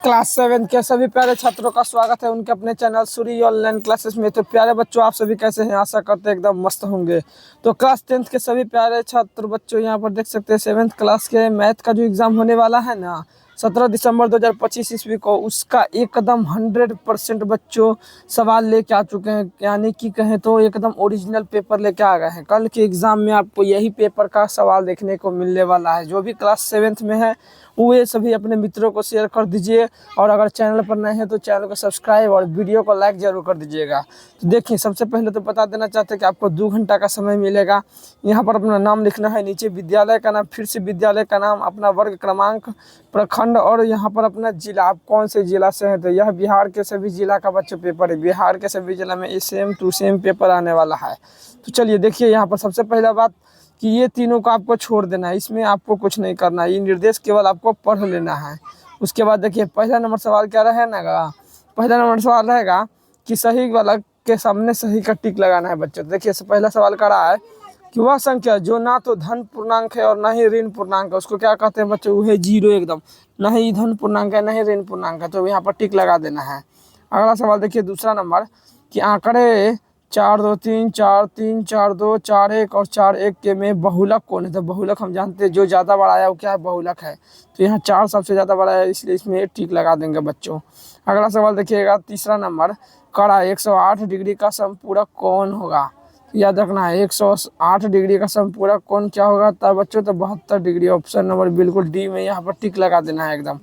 Class 7 के सभी प्यारे छात्रों का स्वागत है उनके अपने चैनल सूरी ऑनलाइन क्लासेस में। तो प्यारे बच्चों, आप सभी कैसे हैं? आशा करते हैं एकदम मस्त होंगे। तो क्लास 10 के सभी प्यारे छात्र बच्चों, यहाँ पर देख सकते हैं 7th क्लास के मैथ का जो एग्ज़ाम होने वाला है ना 17 दिसंबर 2025 ईस्वी को, उसका एकदम 100% बच्चों सवाल लेके आ चुके हैं। यानी कि कहें तो एकदम ओरिजिनल पेपर लेके आ गए हैं। कल के एग्ज़ाम में आपको यही पेपर का सवाल देखने को मिलने वाला है। जो भी क्लास 7th में है वो ये सभी अपने मित्रों को शेयर कर दीजिए, और अगर चैनल पर नए हैं तो चैनल को सब्सक्राइब और वीडियो को लाइक जरूर कर दीजिएगा। तो देखिए, सबसे पहले तो बता देना चाहते हैं कि आपको 2 घंटा का समय मिलेगा। यहाँ पर अपना नाम लिखना है, नीचे विद्यालय का नाम, फिर से विद्यालय का नाम, अपना वर्ग क्रमांक, प्रखंड और यहाँ पर अपना जिला, आप कौन से जिला से हैं। तो यह बिहार के सभी जिला का बच्चों पेपर है। बिहार के सभी जिला में सेम टू सेम पेपर आने वाला है। तो चलिए देखिए, यहाँ पर सबसे पहला बात कि ये तीनों को आपको छोड़ देना है, इसमें आपको कुछ नहीं करना है। ये निर्देश केवल आपको पढ़ लेना है। उसके बाद देखिए, पहला नंबर सवाल क्या रहेगा? पहला नंबर सवाल रहेगा कि सही वाला के सामने सही का टिक लगाना है बच्चों। देखिए, पहला सवाल कर रहा है कि वह संख्या जो ना तो धन पूर्णांक है और ना ही ऋण पूर्णांक है, उसको क्या कहते हैं बच्चों? वो है जीरो एकदम। ना ही धन पूर्णांक है ना ही ऋण पूर्णांक है, तो यहाँ पर टिक लगा देना है। अगला सवाल देखिए, दूसरा नंबर कि आंकड़े 4 2 3 4 3 4 2 4 1 और 4 1 के में बहुलक कौन है? तो बहुलक हम जानते हैं, जो ज़्यादा बड़ा है वो क्या है? बहुलक है। तो यहाँ 4 सबसे ज़्यादा बड़ा है, इसलिए इसमें टिक लगा देंगे बच्चों। अगला सवाल देखिएगा, तीसरा नंबर कड़ा 108 डिग्री का समपूरक कौन होगा? याद रखना है, 108 डिग्री का समपूरक कौन क्या होगा? तब बच्चों तो 72 डिग्री। ऑप्शन नंबर बिल्कुल डी में यहाँ पर टिक लगा देना है एकदम।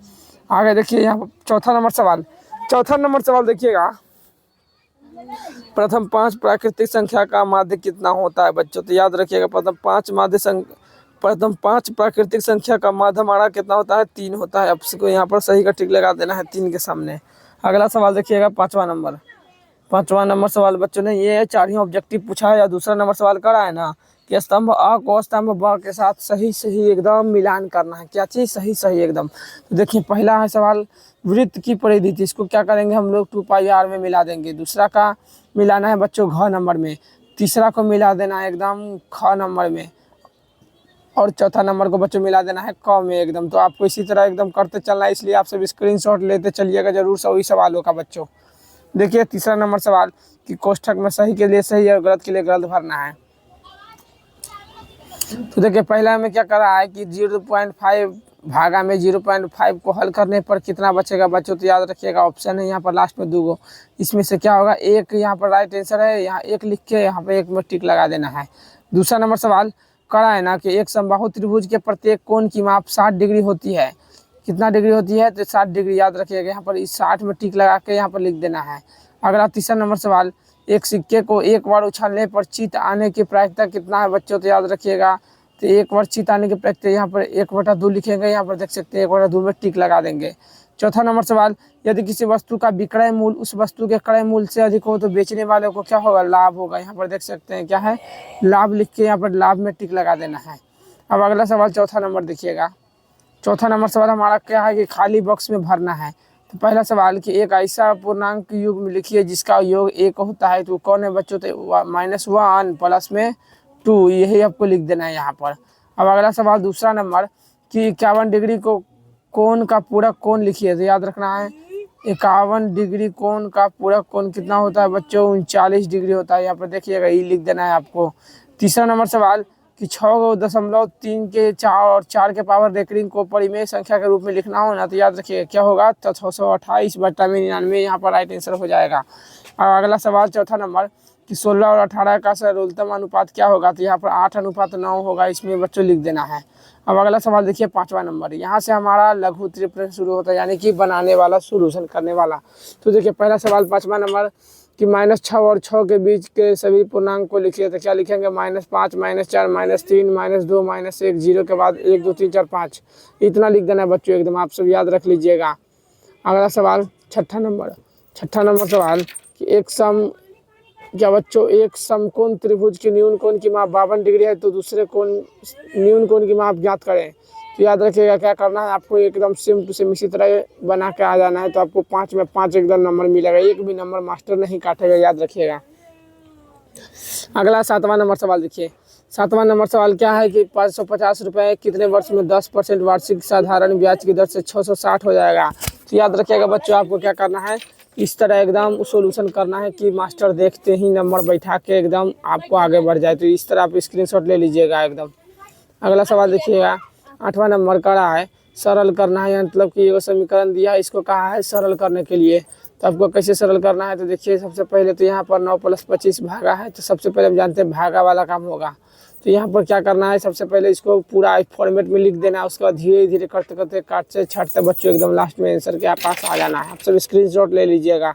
आगे देखिए, यहाँ पर चौथा नंबर सवाल देखिएगा, प्रथम 5 प्राकृतिक संख्या का माध्य कितना होता है बच्चों? तो याद रखिएगा, प्रथम 5 प्राकृतिक संख्या का माध्य हमारा कितना होता है? 3 होता है। अब इसको यहाँ पर सही का टिक लगा देना है 3 के सामने। अगला सवाल देखिएगा, पाँचवा नंबर सवाल बच्चों ने ये 4 ही ऑब्जेक्टिव पूछा है, या दूसरा नंबर सवाल करा है ना कि स्तंभ अ को स्तंभ ब के साथ सही एकदम मिलान करना है। क्या चीज़? सही एकदम। तो देखिए, पहला है सवाल वृत्त की परिधि थी, इसको क्या करेंगे हम लोग? 2πr में मिला देंगे। दूसरा का मिलाना है बच्चों घ नंबर में। तीसरा को मिला देना है एकदम ख नंबर में, और चौथा नंबर को बच्चों मिला देना है क में एकदम। तो आपको इसी तरह एकदम करते चलना है, इसलिए आप सब स्क्रीनशॉट लेते चलिएगा जरूर सभी सवालों का बच्चों। देखिए, तीसरा नंबर सवाल कि कोष्ठक में सही के लिए सही और गलत के लिए गलत भरना है। तो देखिए, पहला में क्या कर रहा है कि 0.5 भागा में 0.5 को हल करने पर कितना बचेगा बच्चों? तो याद रखिएगा, ऑप्शन है यहाँ पर लास्ट में 2 गो, इसमें से क्या होगा? 1 यहाँ पर राइट आंसर है। यहाँ 1 लिख के यहाँ पर 1 में टिक लगा देना है। दूसरा नंबर सवाल करा है ना कि एक समबाहु त्रिभुज के प्रत्येक कोण की माप 60 डिग्री होती है। कितना डिग्री होती है? तो 60 डिग्री। याद रखिएगा, यहाँ पर इस 60 में टिक लगा के यहाँ पर लिख देना है। अगला तीसरा नंबर सवाल, एक सिक्के को एक बार उछालने पर चित आने की प्रायिकता कितना है बच्चों? तो याद रखिएगा, तो एक बार चित आने की प्रायिकता यहाँ पर 1/2 लिखेंगे। यहाँ पर देख सकते हैं 1/2 में टिक लगा देंगे। चौथा नंबर सवाल, यदि किसी वस्तु का विक्रय मूल्य उस वस्तु के क्रय मूल्य से अधिक हो तो बेचने वाले को क्या होगा? लाभ होगा। यहाँ पर देख सकते हैं क्या है? लाभ लिख के यहाँ पर लाभ में टिक लगा देना है। अब अगला सवाल चौथा नंबर देखिएगा। चौथा नंबर सवाल हमारा क्या है कि खाली बॉक्स में भरना है। तो पहला सवाल कि एक ऐसा पूर्णांक युग लिखिए जिसका योग 1 होता है, तो कौन है बच्चों? तो -1 प्लस में 2, यही आपको लिख देना है यहाँ पर। अब अगला सवाल दूसरा नंबर कि 51 डिग्री को कोण का पूरक कोण लिखिए। तो याद रखना है, 51 डिग्री कोण का पूरक कोण कितना होता है बच्चों? 39 डिग्री होता है। यहाँ पर देखिएगा, ये लिख देना है आपको। तीसरा नंबर सवाल कि 6.3 के 4 और 4 के पावर रेकरिंग को परिमेय संख्या के रूप में लिखना हो ना, तो याद रखिएगा क्या होगा? तो 628/99 यहाँ पर राइट आंसर हो जाएगा। और अगला सवाल चौथा नंबर कि 16 और 18 का सर्वोत्तम अनुपात क्या होगा? तो यहाँ पर 8:9 होगा, इसमें बच्चों लिख देना है। अब अगला सवाल देखिए, पाँचवा नंबर, यहाँ से हमारा लघु उत्तरीय प्रश्न शुरू होता है, यानी कि बनाने वाला, सोल्यूशन करने वाला। तो देखिए, पहला सवाल पाँचवा नंबर कि -6 और 6 के बीच के सभी पूर्णांक को लिखिए। तो क्या लिखेंगे? -5 -4 -3 -2 -1, 0 के बाद 1 2 3 4 5, इतना लिख देना है बच्चों एकदम। आप सब याद रख लीजिएगा। अगला सवाल छठा नंबर सवाल कि एक समकोण त्रिभुज के न्यून कोण की माप 52 डिग्री है, तो दूसरे न्यून कोण की माप ज्ञात करें। तो याद रखिएगा क्या करना है आपको? एकदम सेम टू सेम इसी तरह बना के आ जाना है, तो आपको 5 में 5 एकदम नंबर मिलेगा। एक भी नंबर मास्टर नहीं काटेगा, याद रखिएगा। अगला 7वां नंबर सवाल देखिए। 7वां नंबर सवाल क्या है कि 550 रुपये कितने वर्ष में 10% वार्षिक साधारण ब्याज की दर से 660 हो जाएगा? तो याद रखिएगा बच्चों, आपको क्या करना है, इस तरह एकदम सोल्यूशन करना है कि मास्टर देखते ही नंबर बैठा के एकदम आपको आगे बढ़ जाए। तो इस तरह आप स्क्रीनशॉट ले लीजिएगा एकदम। अगला सवाल देखिएगा, 8वां नंबर का रहा है सरल करना है, मतलब कि ये समीकरण दिया है, इसको कहा है सरल करने के लिए। तो आपको कैसे सरल करना है, तो देखिए सबसे पहले तो यहाँ पर 9 + 25 भागा है, तो सबसे पहले हम जानते हैं भागा वाला काम होगा। तो यहाँ पर क्या करना है, सबसे पहले इसको पूरा एक फॉर्मेट में लिख देना है, उसके बाद धीरे धीरे करते करते काटते छाटते बच्चों एकदम लास्ट में आंसर के पास आ जाना है। आप सब स्क्रीनशॉट ले लीजिएगा।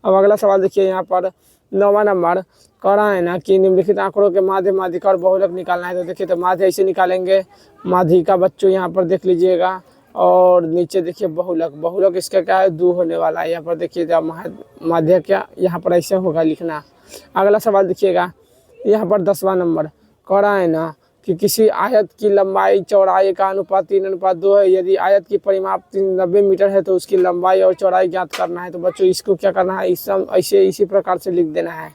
अब अगला सवाल देखिए, यहाँ पर 9वां नंबर करा है ना कि निम्नलिखित आंकड़ों के माध्य, माध्यिका और बहुलक निकालना है। तो देखिए तो माध्य ऐसे निकालेंगे, माध्यिका बच्चों यहाँ पर देख लीजिएगा, और नीचे देखिए बहुलक, बहुलक इसका क्या है 2 होने वाला है। यहाँ पर देखिए माध्य क्या यहाँ पर ऐसे होगा लिखना। अगला सवाल देखिएगा, यहाँ पर 10वां नंबर करा है ना कि किसी आयत की लंबाई चौड़ाई का अनुपात 3:2 है। यदि आयत की परिमाप 90 मीटर है तो उसकी लंबाई और चौड़ाई ज्ञात करना है। तो बच्चों इसको क्या करना है, ऐसे इसी प्रकार से लिख देना है।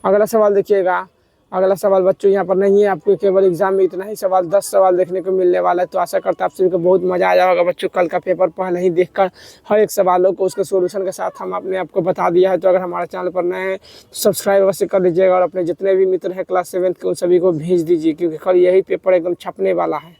अगला सवाल देखिएगा, अगला सवाल बच्चों यहाँ पर नहीं है, आपको केवल एग्जाम में इतना ही सवाल 10 सवाल देखने को मिलने वाला है। तो आशा करता आप सभी को बहुत मजा आ जाएगा बच्चों। कल का पेपर पहले ही देखकर हर एक सवालों को उसके सॉल्यूशन के साथ हम अपने आपको बता दिया है। तो अगर हमारे चैनल पर नए हैं तो सब्सक्राइब अवश्य कर लीजिएगा, और अपने जितने भी मित्र हैं क्लास 7 के उन सभी को भेज दीजिए, क्योंकि कल यही पेपर एकदम छपने वाला है।